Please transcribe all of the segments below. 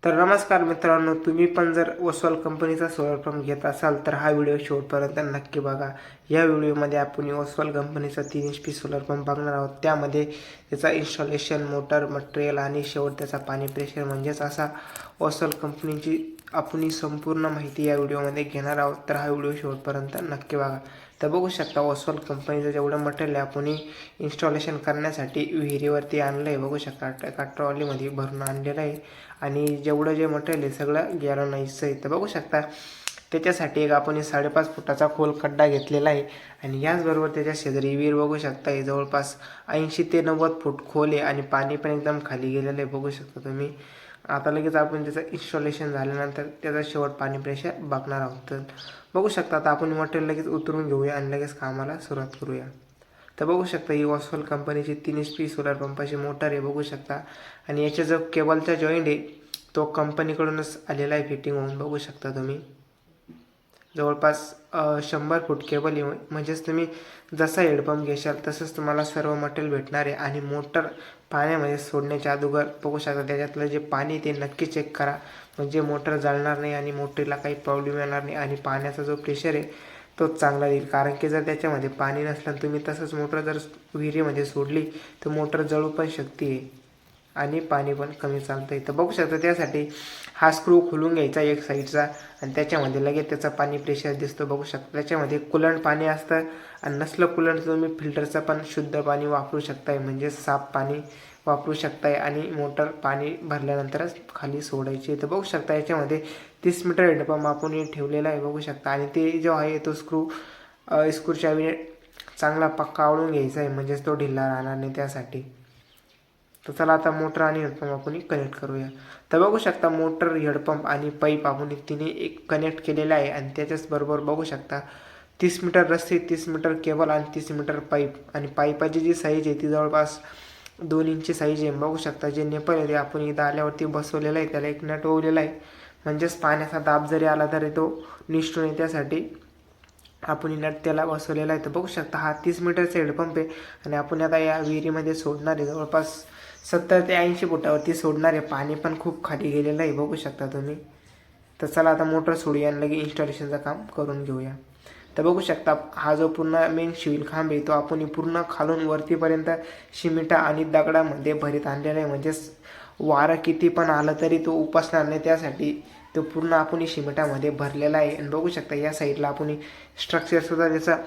तर नमस्कार मित्रांनो, तुम्ही पण जर ओसवाल कंपनीचा सोलर पंप घेत असाल तर हा व्हिडिओ शेवटपर्यंत नक्की बघा. या व्हिडिओमध्ये आपण ओसवाल कंपनीचा 3 HP सोलर पंप बघणार आहोत. त्यामध्ये त्याचा इन्स्टॉलेशन, मोटर, मटेरियल आणि शेवट त्याचा पाणी प्रेशर म्हणजेच असा ओसवाल कंपनीची आपण संपूर्ण माहिती या व्हिडिओमध्ये घेणार आहोत. तर हा व्हिडिओ शेवटपर्यंत नक्की बघा. तर बघू शकता ओसवाल कंपनीचं जेवढं मटेरियल आहे आपण इन्स्टॉलेशन करण्यासाठी विहिरीवरती आणलं आहे. बघू शकता एका ट्रॉलीमध्ये भरून आणलेलं आहे आणि जेवढं जे मटेरियल आहे सगळं गॅलनाइजचं आहे. तर बघू शकता त्याच्यासाठी एक आपण 5.5 फुटाचा खोल खड्डा घेतलेला आहे आणि याचबरोबर त्याच्या शेजारी विहीर बघू शकता आहे जवळपास 80 ते 90 फूट खोल आहे आणि पाणी पण एकदम खाली गेलेलं आहे. बघू शकता तुम्ही. आता लगेच आपण त्याचं इन्स्टॉलेशन झाल्यानंतर त्याचा शेवट पाणी प्रेशर बघणार आहोत. तर बघू शकता आता आपण मटेरियल लगेच उतरून घेऊया आणि लगेच कामाला सुरुवात करूया. तर बघू शकता ही ओसवाल कंपनीची 3 HP सोलर पंपाची मोटर आहे. बघू शकता आणि याच्या जो केबलचा जॉईंट आहे तो कंपनीकडूनच आलेला आहे फिटिंग होऊन. बघू शकता तुम्ही जवळपास 100 फूट केबल आहे. म्हणजेच तुम्ही जसा हेडपंप घेशाल तसंच तुम्हाला सर्व मटेरियल भेटणार आहे. आणि मोटर पाण्यामध्ये सोडण्याच्या अगोदर बघू शकता त्याच्यातलं जे पाणी ते नक्की चेक करा, म्हणजे मोटर जळणार नाही आणि मोटरला काही प्रॉब्लेम येणार नाही आणि पाण्याचा जो प्रेशर आहे तोच चांगला येईल. कारण की जर त्याच्यामध्ये पाणी नसलं तुम्ही तसंच मोटर जर विहिरीमध्ये सोडली तर मोटर जळू पण शकते आणि पाणी पण कमी चालतं आहे. तर बघू शकता त्यासाठी हा स्क्रू खोलून घ्यायचा एक साईडचा आणि त्याच्यामध्ये लगेच त्याचा पाणी प्रेशर दिसतो. बघू शकता त्याच्यामध्ये कुलंट पाणी असतं आणि नसलं कुलंट तुम्ही फिल्टरचं पण शुद्ध पाणी वापरू शकताय, म्हणजे साफ पाणी वापरू शकताय आणि मोटर पाणी भरल्यानंतरच खाली सोडायची. तर बघू शकता याच्यामध्ये 30 मीटर हेडपंप आपण ठेवलेला आहे. बघू शकता आणि ते जो आहे तो स्क्रूच्या चांगला पक्का आवळून घ्यायचा आहे, म्हणजेच तो ढिला राहणार नाही त्यासाठी. तर चला आता मोटर आणि हेडपंप आपण कनेक्ट करूया. तर बघू शकता मोटर, हेडपंप आणि पाईप आपण तिने एक कनेक्ट केलेला आहे आणि त्याच्याच बरोबर बघू शकता 30 मीटर रस्सी, 30 मीटर केबल आणि 30 मीटर पाईप. आणि पाईपाची जी साईज आहे ती जवळपास 2 इंची साईज आहे. बघू शकता जे नेपल आहे ते आपण इथं आल्यावरती बसवलेलं आहे, त्याला एक नट ओवलेला आहे, म्हणजेच पाण्याचा दाब जरी आला तरी तो निष्ठून आहे, त्यासाठी आपण नट त्याला बसवलेला आहे. तर बघू शकता हा 30 मीटरचा हेडपंप आहे आणि आपण आता या विहिरीमध्ये सोडणार आहे. जवळपास 70 ते 80 फुटावरती सोडणार आहे. पाणी पण खूप खाली गेलेलं आहे बघू शकता तुम्ही. तर चला आता मोटर सोडूया आणि लगेच इन्स्टॉलेशनचं काम करून घेऊया. तर बघू शकता हा जो पूर्ण मेन शिविल खांब आहे तो आपण पूर्ण खालून वरतीपर्यंत शिमिटा आणि दगडामध्ये भरीत आणलेला आहे, म्हणजेच वारं किती पण आलं तरी तो उपसणार नाही, त्यासाठी तो पूर्ण आपण शिमिटामध्ये भरलेला आहे. आणि बघू शकता या साईडला आपण स्ट्रक्चरसुद्धा त्याचा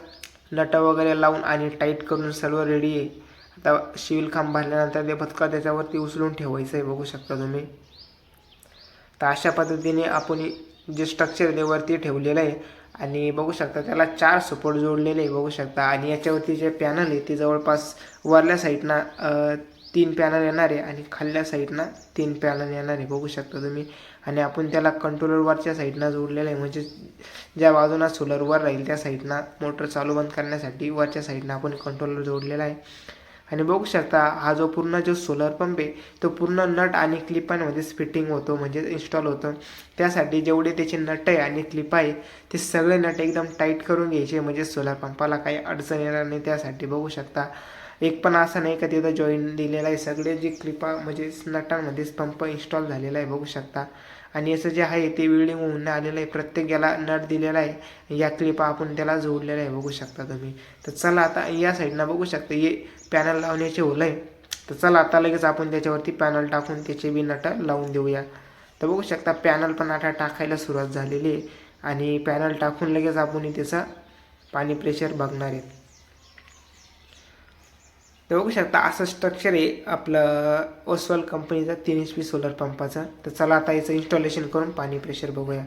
नट वगैरे लावून आणि टाईट करून सर्व रेडी आहे. आता शिविल खांब भरल्यानंतर ते भटका त्याच्यावरती उचलून ठेवायचं आहे. बघू शकता तुम्ही. तर अशा पद्धतीने आपण जे स्ट्रक्चर आहे ते वरती ठेवलेलं आहे आणि बघू शकता त्याला 4 सपोर्ट जोडलेले आहे. बघू शकता आणि याच्यावरती जे पॅनल आहे ते जवळपास वरल्या साईडनं 3 पॅनल येणार आहे आणि खाल्ल्या साईडनं 3 पॅनल येणार आहे. बघू शकता तुम्ही. आणि आपण त्याला कंट्रोलर वरच्या साईडनं जोडलेलं आहे, म्हणजे ज्या बाजूला सोलर वर राहील त्या साईडनं मोटर चालू बंद करण्यासाठी वरच्या साईडनं आपण कंट्रोलर जोडलेला आहे. आणि बघू शकता हा जो पूर्ण जो सोलर पंप आहे तो पूर्ण नट आणि क्लिपांमध्येच फिटिंग होतो, म्हणजे इन्स्टॉल होतं. त्यासाठी जेवढे त्याचे नट आहे आणि क्लिप आहे ते सगळे नट एकदम टाईट करून घ्यायचे, म्हणजे सोलर पंपाला काही अडचण येणार नाही. त्यासाठी बघू शकता एक पण असं नाही का तिथं जॉईन दिलेला आहे, सगळे जे क्लिपा म्हणजे नटांमध्येच पंप इन्स्टॉल झालेला आहे. बघू शकता. आणि याचं जे आहे ते वेल्डिंग होऊन आलेलं आहे, प्रत्येक याला नट दिलेला आहे, या क्लिपा आपण त्याला जोडलेला आहे. बघू शकता तुम्ही. तर चला आता या साईडनं बघू शकता हे पॅनल लावण्याचे होलं आहे. तर चला आता लगेच आपण त्याच्यावरती पॅनल टाकून त्याचे बी नट लावून देऊया. तर बघू शकता पॅनल पण आता टाकायला सुरुवात झालेली आहे आणि पॅनल टाकून लगेच आपण त्याचा पाणी प्रेशर बघणार आहे. तर बघू शकता असं स्ट्रक्चर आहे आपलं ओसवाल कंपनीचा 3 HP सोलर पंपाचा. तर चला आता याचं इन्स्टॉलेशन करून पाणी प्रेशर बघूया.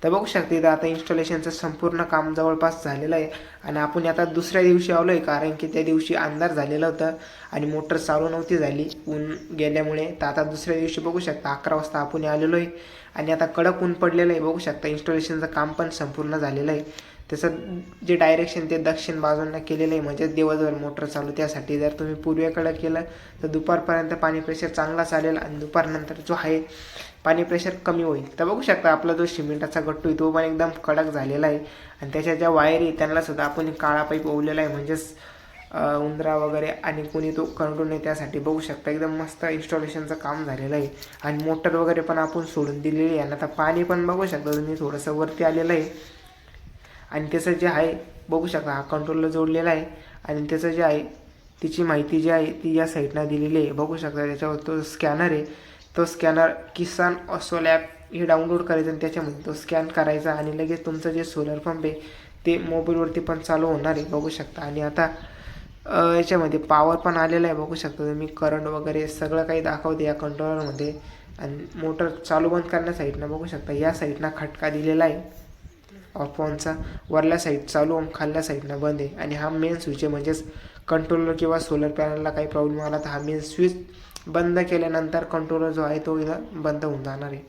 तर बघू शकता इथं आता इन्स्टॉलेशनचं संपूर्ण काम जवळपास झालेलं आहे आणि आपण आता दुसऱ्या दिवशी आलो आहे, कारण की त्या दिवशी अंधार झालेला होता आणि मोटर चालू नव्हती झाली ऊन गेल्यामुळे. तर आता दुसऱ्या दिवशी बघू शकता 11 वाजता आपण आलेलो आहे आणि आता कडक ऊन पडलेलं आहे. बघू शकता इन्स्टॉलेशनचं काम पण संपूर्ण झालेलं आहे. त्याचं जे डायरेक्शन ते दक्षिण बाजूंना केलेलं आहे, म्हणजे दिवसभर मोटर चालू. त्यासाठी जर तुम्ही पूर्वेकडे केलं तर दुपारपर्यंत पाणी प्रेशर चांगला चालेल आणि दुपारनंतर जो आहे पाणी प्रेशर कमी होईल. तर बघू शकता आपला जो सिमेंटाचा गट्टू आहे तो पण एकदम कडक झालेला आहे आणि त्याच्या ज्या वायर आहे त्यांना सुद्धा आपण काळा पाईप ओवलेला आहे, म्हणजेच उंदरा वगैरे आणि कोणी तो कंट्रोल नाही त्यासाठी बघू शकता एकदम मस्त इन्स्टॉलेशनचं काम झालेलं आहे. आणि मोटर वगैरे पण आपण सोडून दिलेली आहे. आता पाणी पण बघू शकता तुम्ही थोडंसं वरती आलेलं आहे. आणि त्याचं जे आहे बघू शकता हा कंट्रोलला जोडलेला आहे. आणि त्याचं जे आहे तिची माहिती जी आहे ती या साईडनं दिलेली आहे. बघू शकता त्याच्यावर तो स्कॅनर आहे. तो स्कॅनर किसान अस्वल ॲप हे डाउनलोड करायचं आणि त्याच्यामध्ये तो स्कॅन करायचा आणि लगेच तुमचं जे सोलर पंप आहे ते मोबाईलवरती पण चालू होणार आहे. बघू शकता. आणि आता याच्यामध्ये पॉवर पण आलेला आहे. बघू शकता तुम्ही करंट वगैरे सगळं काही दाखवते या कंट्रोलरमध्ये. आणि मोटर चालू बंद करण्या साईडनं बघू शकता या साईडनं खटका दिलेला आहे ऑफॉनचा. वरल्या साईड चालू आणि खाल्ल्या साईडनं बंद आहे. आणि हा मेन स्विच आहे. म्हणजेच कंट्रोलर किंवा सोलर पॅनलला काही प्रॉब्लेम आला तर हा मेन स्विच बंद केल्यानंतर कंट्रोलर जो आहे तो इथं बंद होऊन जाणार आहे.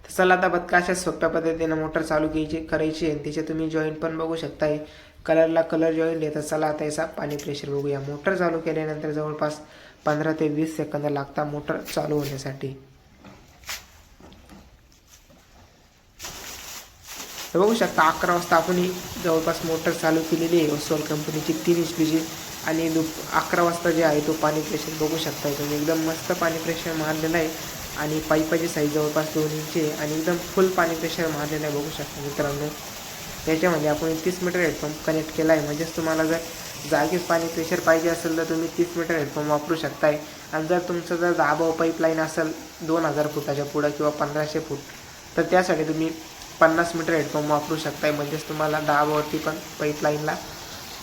तर चला आता बघा अशा सोप्या पद्धतीने मोटर चालू करायची आहे. तिचे तुम्ही जॉईंट पण बघू शकताय. कलरला कलर जॉईंट आहे. तर चला आता याचा पाणी प्रेशर बघूया. मोटर चालू केल्यानंतर जवळपास 15 ते 20 सेकंद लागतात मोटर चालू होण्यासाठी. तर बघू शकता 11 वाजता आपण जवळपास मोटर चालू केलेली आहे अस्वल कंपनीची 3 HP आणि 11 वाजता जे आहे तो पाणी प्रेशर बघू शकता तुम्ही एकदम मस्त पाणी प्रेशर मारलेलं आहे. आणि पाईपाची साईज जवळपास 2 इंच आहे आणि एकदम फुल पाणी प्रेशर मारलेलं आहे. बघू शकता मित्रांनो त्याच्यामध्ये आपण 30 मीटर हेडपंप कनेक्ट केला आहे. म्हणजेच तुम्हाला जर जागीच पाणी प्रेशर पाहिजे असेल तर तुम्ही 30 मीटर हेडपंप वापरू शकताय. आणि जर तुमचं जर दाबाव पाईपलाईन असेल 2000 फुटाच्या पुढं किंवा 1500 फूट तर त्यासाठी तुम्ही 50 मीटर हेडपंप वापरू शकताय. म्हणजेच तुम्हाला दाबावरती पण पाईपलाईनला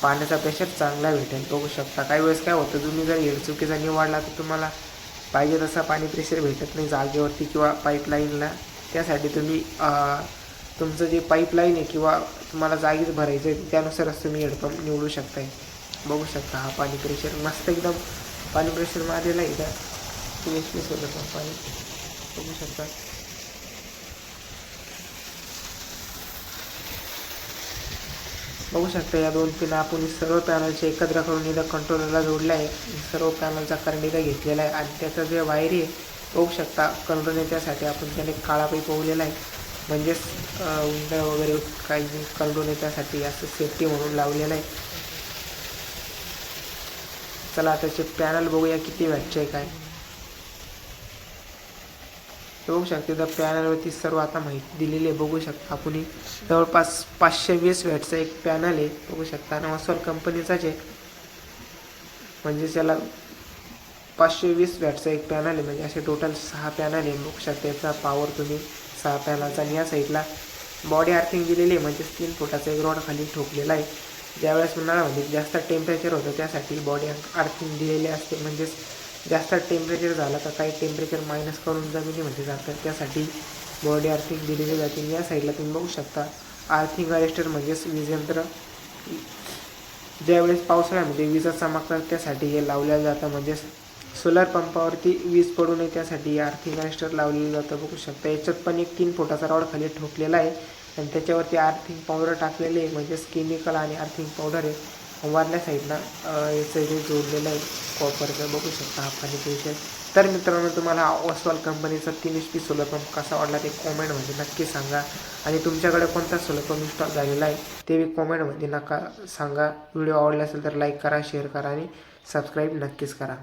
पाण्याचा प्रेशर चांगला भेटेल. बघू शकता काही वेळेस काय होतं तुम्ही जर हेड चुकीचा निवडला तर तुम्हाला पाहिजे तसा पाणी प्रेशर भेटत नाही जागेवरती किंवा पाईपलाईनला. त्यासाठी तुम्ही तुमचं जे पाईपलाईन आहे किंवा तुम्हाला जागीच भरायचं आहे त्यानुसारच तुम्ही हेडपंप निवडू शकताय. बघू शकता हा पाणी प्रेशर मस्त एकदम पाणी प्रेशर मारलेला आहे इथं 3 HP सोलर पंप पाणी बघू शकता. बघू शकता या 2 पिन आपण सर्व पॅनलचे एकत्र करून इथं कंट्रोलरला जोडलं आहे. सर्व पॅनलचा करंट इथं घेतलेला आहे. आणि त्याचं जे वायरी आहे बघू शकता कंट्रोल त्यासाठी आपण त्याने काळा पाईप ओवलेला आहे. म्हणजेच उंदर वगैरे काही कंट्रोल त्यासाठी असं सेफ्टी म्हणून लावलेलं आहे. चला त्याचे पॅनल बघूया किती वॅटचे आहे काय. बघू शकता तर पॅनलवरती सर्व आता माहिती दिलेली आहे. बघू शकता आपण जवळपास 520 वॅटचा एक पॅनल आहे. बघू शकता आणि अस्वल कंपनीचाच आहे. म्हणजे त्याला 520 वॅटचा एक पॅनल आहे. म्हणजे असे टोटल 6 पॅनल आहे. बघू शकता याचा पॉवर तुम्ही 6 पॅनलचा. आणि या साईडला बॉडी आर्थिंग दिलेली आहे. म्हणजे 3 फुटाचा एक रॉड खाली ठोकलेला आहे. ज्यावेळेस उन्हाळ्यामध्ये जास्त टेम्परेचर होतं त्यासाठी बॉडी आर्थिंग दिलेली असते. म्हणजेच जास्त टेम्परेचर झालं तर काही टेम्परेचर मायनस करून जमिनीमध्ये जातं त्यासाठी बॉडी आर्थिंग दिलेली जाते. या साईडला तुम्ही बघू शकता आर्थिंग अरेस्टर म्हणजेच वीज यंत्र. ज्यावेळेस पावसाळ्यामध्ये विजा चमकतात त्यासाठी हे लावलं जातं. म्हणजेच सोलर पंपावरती वीज पडू नये त्यासाठी आर्थिंग अरेस्टर लावलेलं जातं. बघू शकता याच्यात पण एक 3 फुटाचा रॉड खाली ठोकलेला आहे. आणि त्याच्यावरती आर्थिंग पावडर टाकलेली आहे. म्हणजेच केमिकल आणि आर्थिंग पावडर आहे. वरल्या साईडला याचं जे जोडलेलं आहे कॉपरचं बघू शकता हा पाणी प्रेशर. तर मित्रांनो तुम्हाला अस्वल कंपनीचा 3 HP सोलर पंप कसा वाटला ते कॉमेंटमध्ये नक्की सांगा. आणि तुमच्याकडे कोणता सोलर पंप इन्स्टॉल झालेला आहे ते बी कॉमेंटमध्ये नका सांगा. व्हिडिओ आवडला असेल तर लाईक करा, शेअर करा आणि सबस्क्राईब नक्कीच करा.